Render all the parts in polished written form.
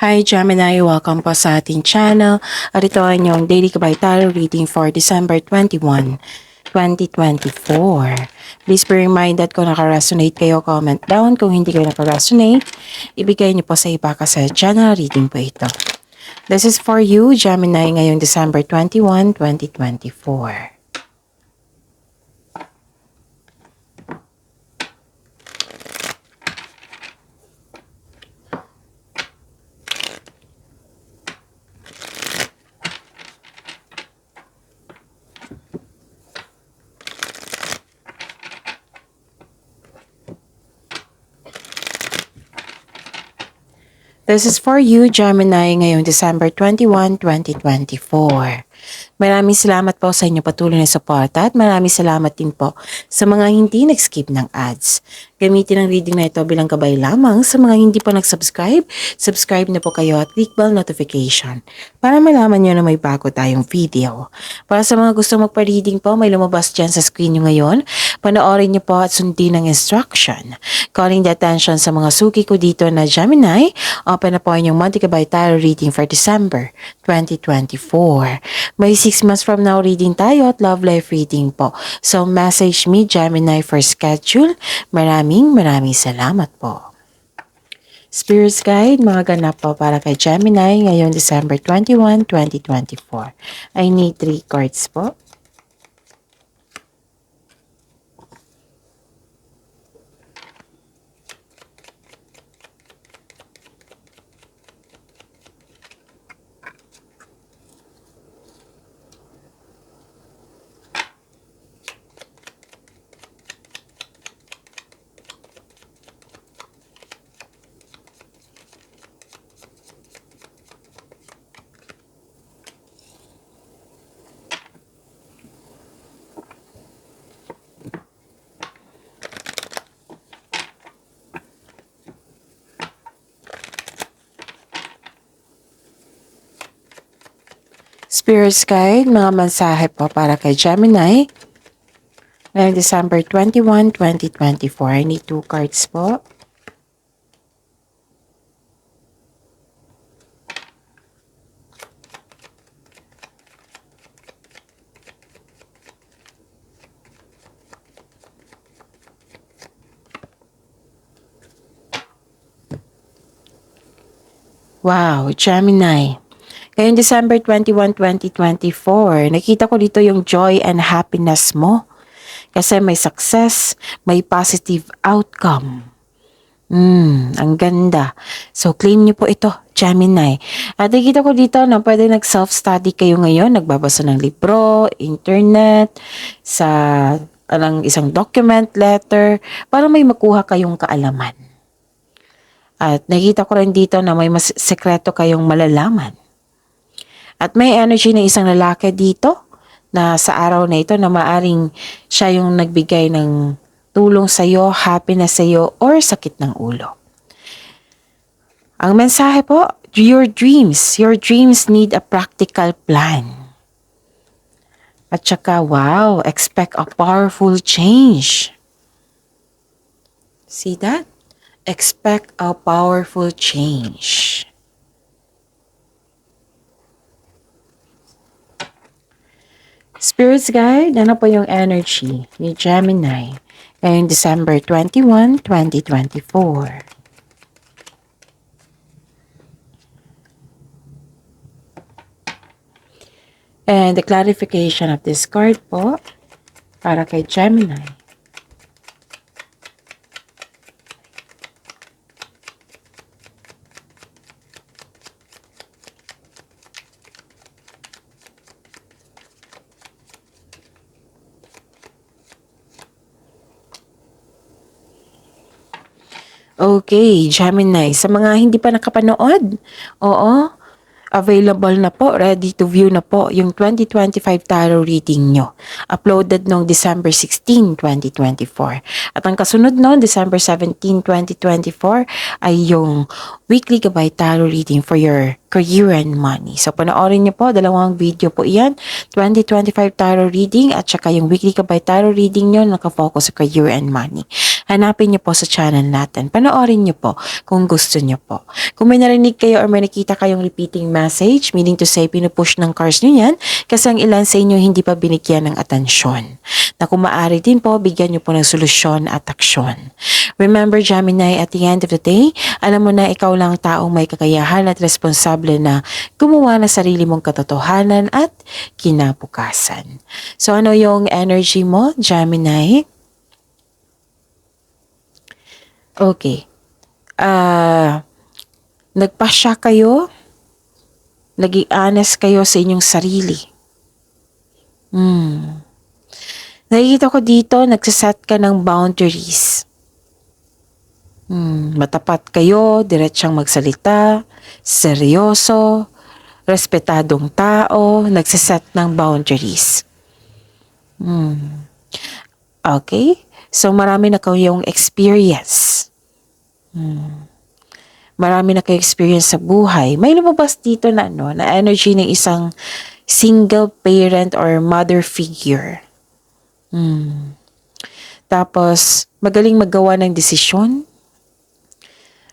Hi Gemini, welcome po sa ating channel. At ito ay inyong Daily Gabay Tarot reading for December 21, 2024. Please be reminded kung naka-resonate kayo, comment down. Kung hindi kayo naka-resonate, ibigay niyo po sa iba kasi general reading po ito. This is for you, Gemini, ngayong December 21, 2024. This is for you, Gemini, ngayong December 21, 2024. Maraming salamat po sa inyo patuloy na suporta at maraming salamat din po sa mga hindi nag-skip ng ads. Gamitin ang reading na ito bilang gabay lamang sa mga hindi pa nag-subscribe. Subscribe na po kayo at click bell notification para malaman nyo na may bago tayong video. Para sa mga gusto magpa-reading po, may lumabas dyan sa screen nyo ngayon. Panoorin nyo po at sundin ang instruction. Calling the attention sa mga suki ko dito na Gemini, open na po inyong monthly gabay tarot reading for December 2024. May 6 months from now reading tayo at love life reading po. So message me Gemini for schedule. Maraming salamat po. Spirits Guide, mga ganap po para kay Gemini ngayong December 21, 2024. I need 3 cards po. Spirits Guide, mga mensahe po para kay Gemini ngayong December 21, 2024. I need 2 cards po. Wow, Gemini. Ngayong December 21, 2024, nakita ko dito yung joy and happiness mo. Kasi may success, may positive outcome. Ang ganda. So, claim niyo po ito, Gemini. At nakita ko dito na pwede nag-self-study kayo ngayon, nagbabasa ng libro, internet, sa isang document, letter, para may makuha kayong kaalaman. At nakita ko rin dito na may mas sekreto kayong malalaman. At may energy ng isang lalaki dito na sa araw na ito na maaring siya yung nagbigay ng tulong sa iyo, happiness sa iyo, or sakit ng ulo. Ang mensahe po, your dreams need a practical plan. At saka, wow, expect a powerful change. See that? Expect a powerful change. Spirits Guide, ano po yung energy ni Gemini ngayong December 21, 2024? And the clarification of this card po para kay Gemini. Okay, Gemini. Sa mga hindi pa nakapanood, available na po, ready to view na po yung 2025 tarot reading nyo. Uploaded noong December 16, 2024. At ang kasunod noon, December 17, 2024, ay yung weekly gabay tarot reading for your career and money. So, panoorin nyo po, 2 video po iyan, 2025 tarot reading at saka yung weekly gabay tarot reading nyo nakafocus sa career and money. hanapin niyo po sa channel natin. Panoorin niyo po kung gusto niyo po. Kung may narinig kayo or may nakita kayong repeating message, meaning to say pinupush ng cards niyo yan kasi ang ilan sa inyo hindi pa binigyan ng atensyon. Na kung maaari din po, bigyan niyo po ng solusyon at aksyon. Remember Gemini, at the end of the day, alam mo na ikaw lang taong may kakayahan at responsable na gumawa ng sarili mong katotohanan at kinabukasan. So ano yung energy mo, Gemini? Okay. Nagpasya kayo, naging honest kayo sa inyong sarili. Nakikita ko dito, nagsaset ka ng boundaries. Matapat kayo, diretsang magsalita, seryoso, respetadong tao, nagsaset ng boundaries. Okay? So marami na kayong experience. Marami na kayong experience sa buhay. May lumabas dito na na energy ng isang single parent or mother figure. Tapos magaling maggawa ng desisyon.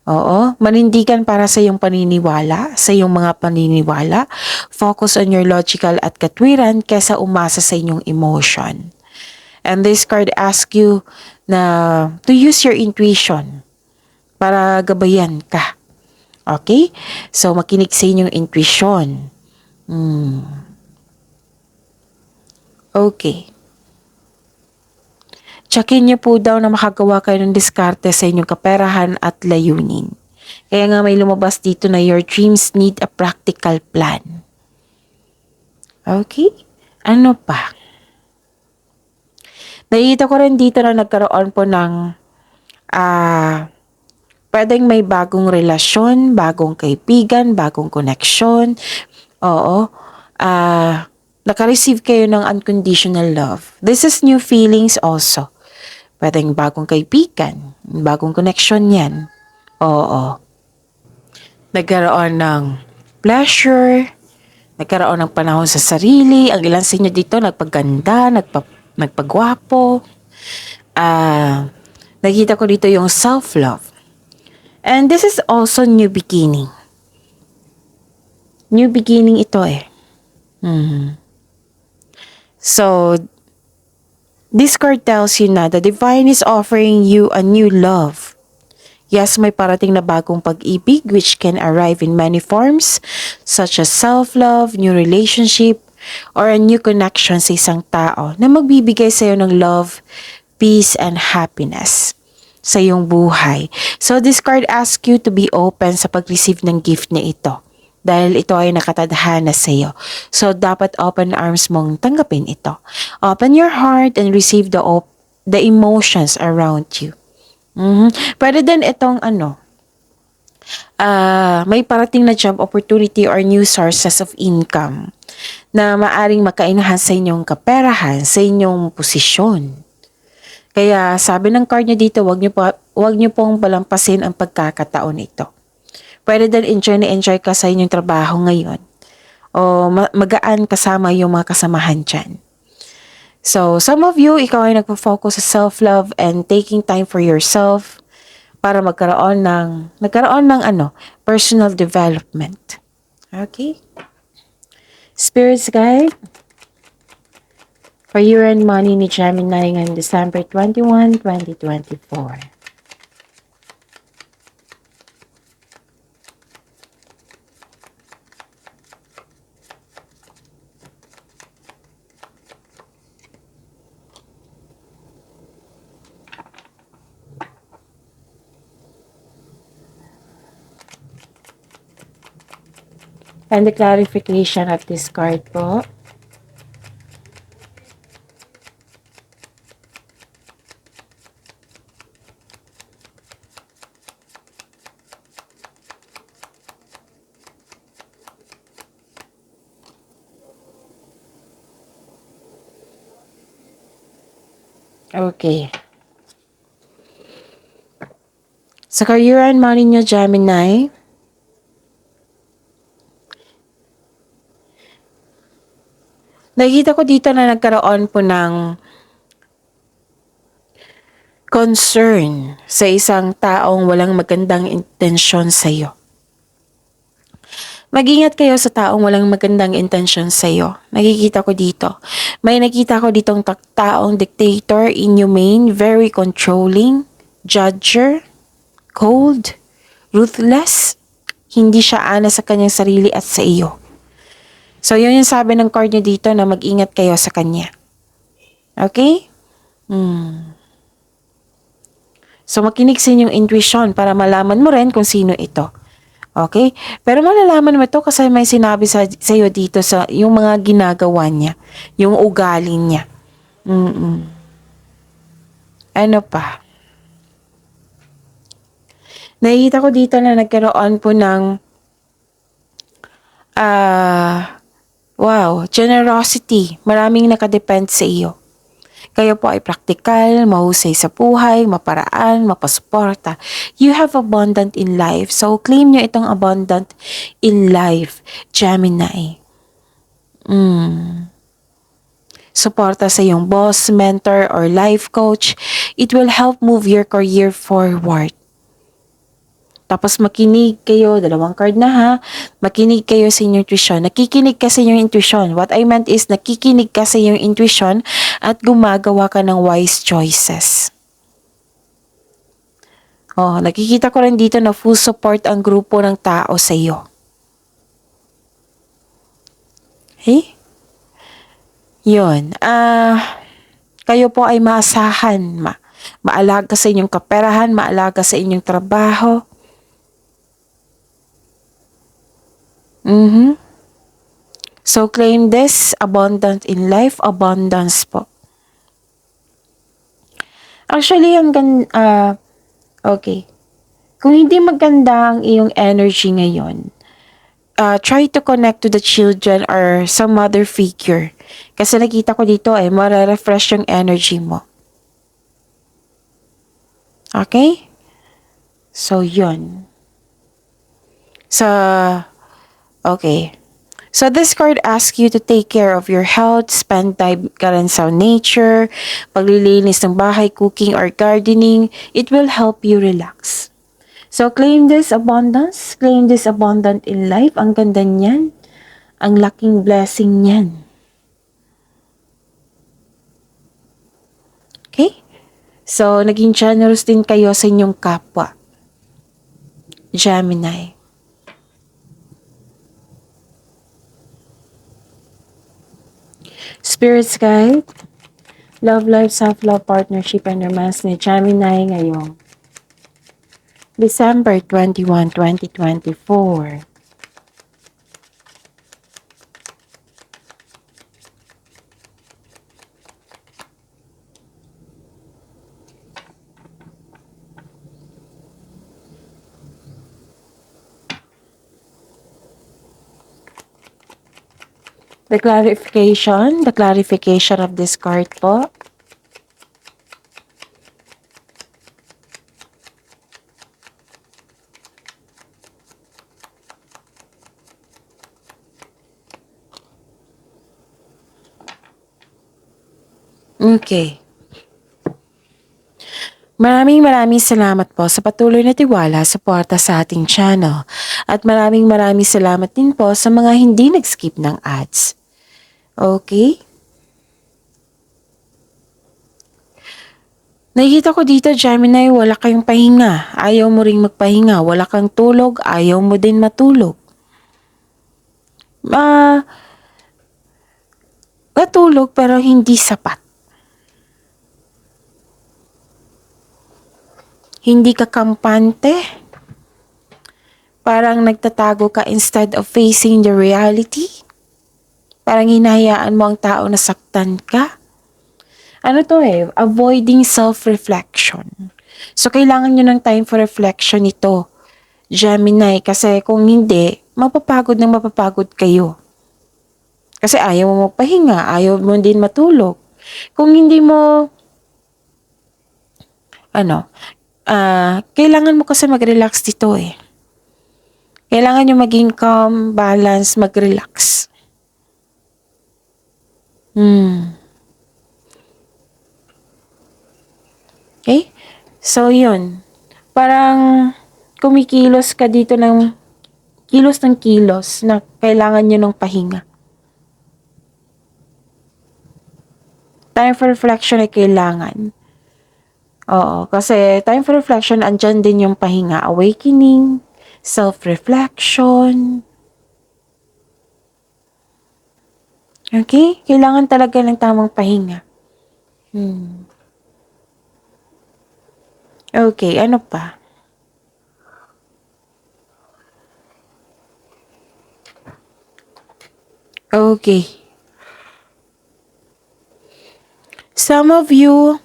Oo, manindigan para sa iyong paniniwala, sa iyong mga paniniwala. Focus on your logical at katwiran kaysa umasa sa inyong emotion. And this card asks you na to use your intuition para gabayan ka. Okay? So, makinig sa inyong intuition. Okay. Tsakin niyo po daw na makagawa kayo ng diskarte sa inyong kaperahan at layunin. Kaya nga may lumabas dito na your dreams need a practical plan. Okay? Ano pa? Nakikita ko rin dito na nagkaroon po ng pwedeng may bagong relasyon, bagong kaibigan, bagong connection. Oo. Naka-receive kayo ng unconditional love. This is new feelings also. Pwedeng bagong kaibigan, bagong connection yan. Oo. Nagkaroon ng pleasure, nagkaroon ng panahon sa sarili. Ang ilan sa inyo dito nagpaganda, nagpagwapo. Nakita ko dito yung self-love. And this is also new beginning. New beginning ito eh. So, this card tells you na the divine is offering you a new love. Yes, may parating na bagong pag-ibig which can arrive in many forms such as self-love, new relationship, or a new connection sa isang tao na magbibigay sa iyo ng love, peace, and happiness sa iyong buhay. So this card asks you to be open sa pag-receive ng gift na ito dahil ito ay nakatadhana sa iyo. So dapat open arms mong tanggapin ito. Open your heart and receive the emotions around you. Pwede din itong may parating na job opportunity or new sources of income na maaring maka-enhance sa inyong kaperahan, sa inyong posisyon. Kaya sabi ng card niya dito, wag niyo pong palampasin ang pagkakataon ito. Pwede din enjoy ka sa inyong trabaho ngayon o magaan kasama yung mga kasamahan dyan. So, some of you, ikaw ay nagpo-focus sa self-love and taking time for yourself para magkaroon ng personal development. Okay? Spirits guide for year and money ni Gemini ngayong December 21, 2024. And the clarification of this card po. Okay. Sa career and money nyo, Gemini, nakikita ko dito na nagkaroon po ng concern sa isang taong walang magandang intensyon sa iyo. Mag-ingat kayo sa taong walang magandang intensyon sa iyo. Nakikita ko dito. May nakita ko ditong taong dictator, inhumane, very controlling, judger, cold, ruthless. Hindi siya ana sa kanyang sarili at sa iyo. So, yun yung sabi ng card niya dito na mag-ingat kayo sa kanya. Okay? So, makinig sa inyong intuition para malaman mo rin kung sino ito. Okay? Pero malalaman mo ito kasi may sinabi sa iyo dito sa yung mga ginagawa niya. Yung ugali niya. Ano pa? Nakikita ko dito na nagkaroon po ng generosity. Maraming nakadepend sa iyo. Kayo po ay praktikal, mahusay sa buhay, maparaan, mapasuporta. You have abundant in life. So, claim nyo itong abundant in life, Gemini. Suporta sa iyong boss, mentor, or life coach. It will help move your career forward. Tapos makinig kayo, 2 card na ha, makinig kayo sa inyong intuition. Nakikinig ka sa inyong intuition. What I meant is nakikinig ka sa inyong intuition at gumagawa ka ng wise choices. Nakikita ko rin dito na full support ang grupo ng tao sa iyo. Okay? Yun. Kayo po ay maasahan. Maalaga sa inyong kaperahan, maalaga sa inyong trabaho. So, claim this, abundant in life, abundance po. Actually, okay. Kung hindi maganda ang iyong energy ngayon, try to connect to the children or some mother figure. Kasi nakita ko dito mare-refresh yung energy mo. Okay? So, yun. Okay. So, this card asks you to take care of your health, spend time ka rin sa nature, paglilinis ng bahay, cooking, or gardening. It will help you relax. So, claim this abundance. Claim this abundant in life. Ang ganda niyan. Ang laking blessing niyan. Okay? So, naging generous din kayo sa inyong kapwa. Gemini. Spirit's Guide, Love Life, Self-Love, Partnership, and Romance ni Gemini ngayong December 21, 2024. The clarification of this card po. Okay. Maraming salamat po sa patuloy na tiwala, suporta sa ating channel. At maraming salamat din po sa mga hindi nag-skip ng ads. Okay? Nakikita ko dito, Gemini, wala kayong pahinga. Ayaw mo ring magpahinga. Wala kang tulog, ayaw mo din matulog. Natulog pero hindi sapat. Hindi ka kampante. Parang nagtatago ka instead of facing the reality. Parang hinahayaan mo ang tao na saktan ka. Avoiding self-reflection. So, kailangan nyo ng time for reflection ito, Gemini. Kasi kung hindi, mapapagod kayo. Kasi ayaw mo magpahinga, ayaw mo din matulog. Kung hindi mo, kailangan mo kasi mag-relax dito Kailangan nyo maging calm, balance, mag-relax. Okay? So, yun. Parang kumikilos ka dito ng kilos na kailangan nyo ng pahinga. Time for reflection ay kailangan. Oo, kasi time for reflection, andyan din yung pahinga, awakening, self-reflection. Okay? Kailangan talaga ng tamang pahinga. Okay, ano pa? Okay. Some of you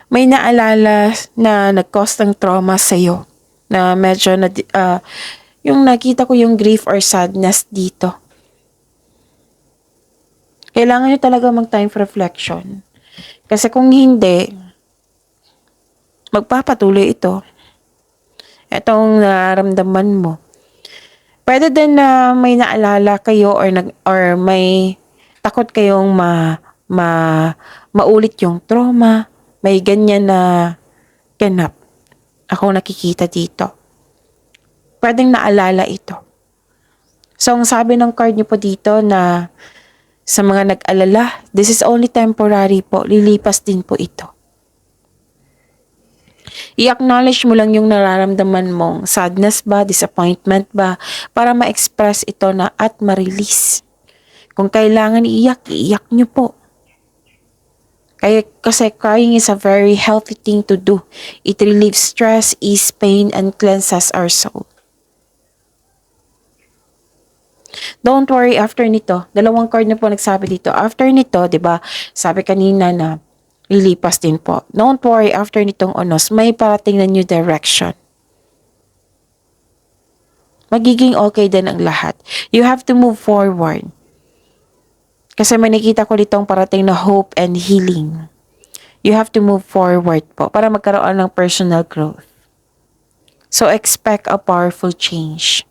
may naalala na nag-cause ng trauma sa'yo. Na medyo, yung nakita ko yung grief or sadness dito. Kailangan nyo talaga mag-time for reflection. Kasi kung hindi, magpapatuloy ito. Itong nararamdaman mo. Pwede din na may naalala kayo or may takot kayong maulit yung trauma. May ganyan na ganap. Ako nakikita dito. Pwedeng naalala ito. So, ang sabi ng card niyo po dito na sa mga nag-alala, this is only temporary po. Lilipas din po ito. I-acknowledge mo lang yung nararamdaman mong sadness ba, disappointment ba, para ma-express ito na at ma-release. Kung kailangan iiyak nyo po. Kasi crying is a very healthy thing to do. It relieves stress, ease pain, and cleanses our soul. Don't worry after nito. Dalawang card na po nagsabi dito. After nito, 'di ba? Sabi kanina na lilipas din po. Don't worry after nitong onos, may parating na new direction. Magiging okay din ang lahat. You have to move forward. Kasi may nakita ko ditong parating na hope and healing. You have to move forward po para magkaroon ng personal growth. So expect a powerful change.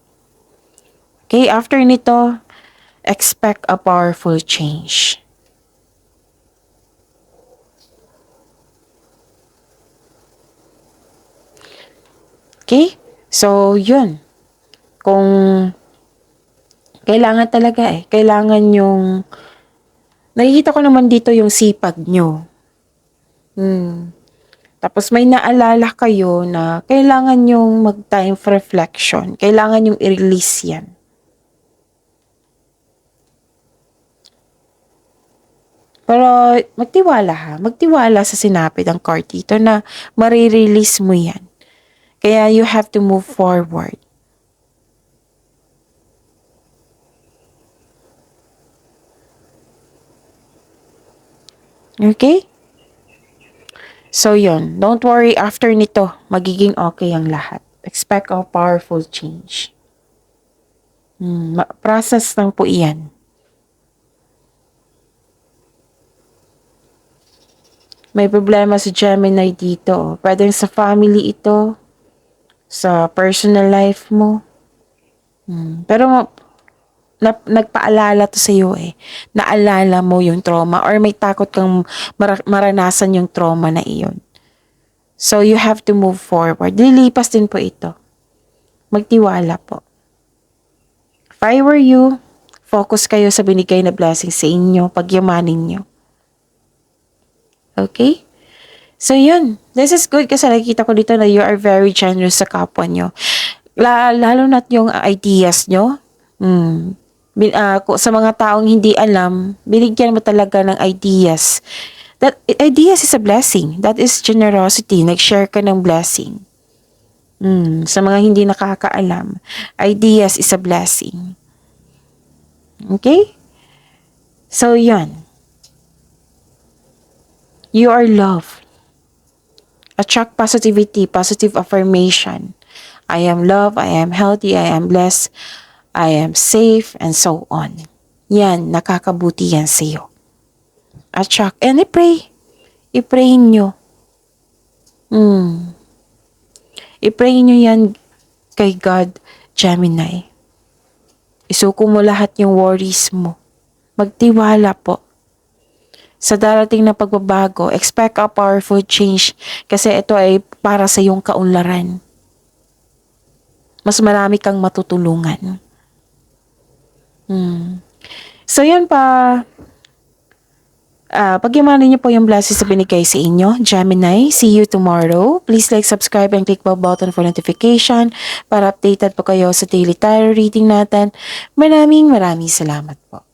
Okay, after nito, expect a powerful change. Okay? So, yun. Kung kailangan talaga kailangan yung nakikita ko naman dito yung sipag nyo. Tapos may naalala kayo na kailangan yung mag-time for reflection. Kailangan yung i-release yan. Pero magtiwala ha. Magtiwala sa sinabi ng card dito na marirelease mo yan. Kaya you have to move forward. Okay? So yun. Don't worry, after nito, magiging okay ang lahat. Expect a powerful change. Process lang po iyan. May problema si Gemini dito. Pwedeng sa family ito, sa personal life mo. Pero nagpaalala to sa iyo Naalala mo yung trauma or may takot kang maranasan yung trauma na iyon. So you have to move forward. Lilipas din po ito. Magtiwala po. If I were you, focus kayo sa binigay na blessing sa inyo, pagyamanin nyo. Okay? So yun, this is good kasi nakikita ko dito na you are very generous sa kapwa nyo. Lalo na't yung ideas nyo. Sa mga taong hindi alam, binigyan mo talaga ng ideas. That ideas is a blessing. That is generosity. Nag-share ka ng blessing. Sa mga hindi nakakaalam, ideas is a blessing. Okay? So yun. You are loved. Attract positivity, positive affirmation. I am loved, I am healthy, I am blessed, I am safe, and so on. Yan, nakakabuti yan sa iyo. Attract. And i-pray. I-pray nyo. I-pray nyo yan kay God, Gemini. Isuko mo lahat yung worries mo. Magtiwala po. sa darating na pagbabago, expect a powerful change kasi ito ay para sa iyong kaunlaran. Mas marami kang matutulungan. So yun pa, pag-imanin niyo po yung blessings na binigay sa inyo, Gemini. See you tomorrow. Please like, subscribe, and click bell button for notification para updated po kayo sa daily tarot reading natin. Maraming salamat po.